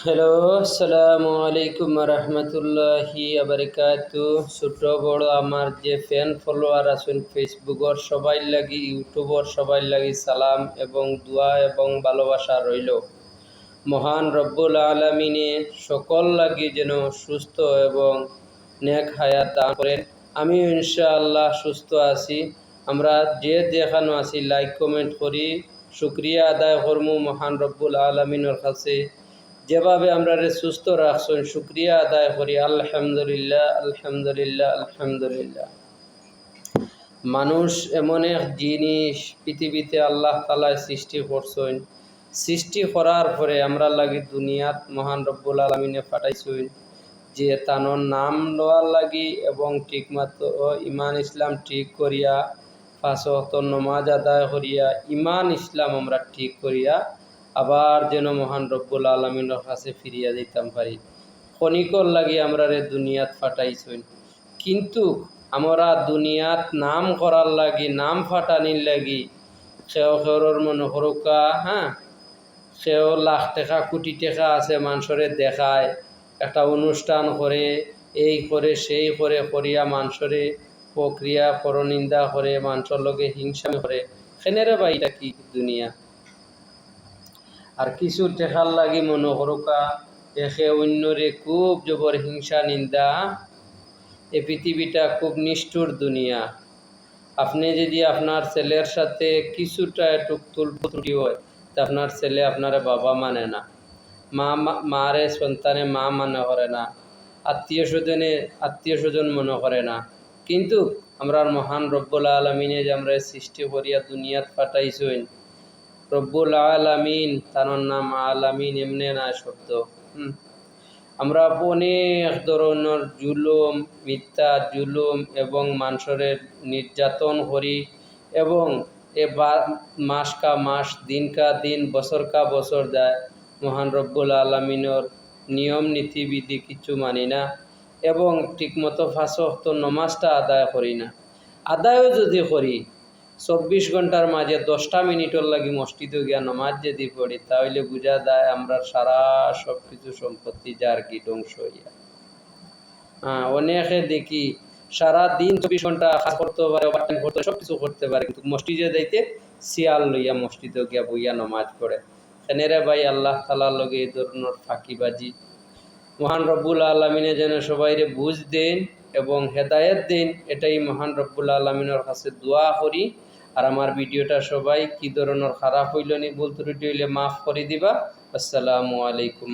Hello, আসসালামু আলাইকুম রহমতুল্লাহি আবরকাতু। ছোট বড় আমার যে ফ্যান ফলোয়ার আছেন ফেসবুকর সবাই লাগি, ইউটিউবর সবাই লাগি সালাম এবং দোয়া এবং ভালোবাসা রইল। মহান রব্বুল আলমিনে সকল লাগি যেন সুস্থ এবং নেক হায়াত দান করেন। আমিও ইনশাআল্লাহ সুস্থ আছি। আমরা যে যেখানে আছি লাইক কমেন্ট করি, শুক্রিয়া আদায় করমু মহান রব্বুল আলমিনের কাছে। যেভাবে আমরা সুস্থ রাখছেন শুক্রিয়া আদায় করি। আলহামদুলিল্লাহ, আলহামদুলিল্লাহ, আলহামদুলিল্লাহ। মানুষ এমন এক জিনিস পৃথিবীতে আল্লাহ তাআলা সৃষ্টি করছেন। সৃষ্টি করার পরে আমরা লাগি দুনিয়াত মহান রব্বুল আলমিনে পাঠাইছেন যে তানোর নাম লওয়ার লাগি এবং ঠিকমতো ইমান ইসলাম ঠিক করিয়া 5 ওয়াক্ত নামাজ আদায় করিয়া ইমান ইসলাম আমরা ঠিক করিয়া আবার যেন মহান রব্বুল আলমিনের কাছে ফিরিয়া দিতাম পারি। ক্ষণিকর লাগি আমরা দুনিয়াত পাঠাইছেন, কিন্তু আমরা দুনিয়াত নাম করার লাগি, নাম ফাটানির লাগি সেও খেওর মনে হরকা, সেও লাখ টাকা কোটি টাকা আছে মানুষরে দেখায়, একটা অনুষ্ঠান করে, এই করে সেই করে করিয়া মানুষরে প্রক্রিয়া পরনিন্দা করে, মানুষের লগে হিংসা করে। সেনেরে বা এটা কি দুনিয়া? আর কিছু টেকার লাগি মনে হরকা একে অন্যরে খুব জবর হিংসা নিন্দা। এই পৃথিবীটা খুব নিষ্ঠুর দুনিয়া। আপনি যদি আপনার ছেলের সাথে কিছুটা একটু ত্রুটি হয়, তা আপনার ছেলে আপনার বাবা মানে না, মারে সন্তানে মা মনে করে না, আত্মীয় স্বজন মনে করে না। কিন্তু আমরা মহান রব্বুল আলমিনে যে আমরা সৃষ্টি করিয়া দুনিয়াত পাঠাইছেন, রব্বুল আলামিন তার নাম আলামিন এমনি না শব্দ। আমরা অনেক ধরনের জুলুম, মিথ্যা জুলুম এবং মানুষের নির্যাতন করি এবং মাস কা মাস, দিন কা দিন, বছর কা বছর যায়, মহান রব্বুল আলমিনের নিয়ম নীতিবিধি কিছু মানি না এবং ঠিকমতো 5 ওয়াক্ত নামাজটা আদায় করি না। আদায়ও যদি করি 24 ঘন্টার মাঝে 10টা মিনিটের লাগি মসজিদে গিয়া নামাজ যদি পড়ি, তাহলে বোঝা যায় আমরা সারা সব কিছু সম্পত্তি যার কি ধ্বংস হইয়া। অনেকে দেখি সারা দিন 24 ঘন্টা কাজ করতে পারে, ওভারটাইম করতে, সব কিছু করতে পারে, কিন্তু মসজিদে যাইতে শিয়াল লইয়া মসজিদে গিয়া বইয়া নামাজ পড়ে। সেনেরে ভাই আল্লাহ তাআলার লগে এই ধরনের ফাঁকিবাজি। মহান রব্বুল আলমিনে যেন সবাইরে বুঝ দেন এবং হেদায়েত দেন, এটাই মহান রব্বুল আলমিনের কাছে দোয়া করি। আর আমার ভিডিওটা সবাই কি ধরনের খারাপ হইল নি, ভুল ত্রুটি হইলে মাফ করে দিবা। আসসালামু আলাইকুম।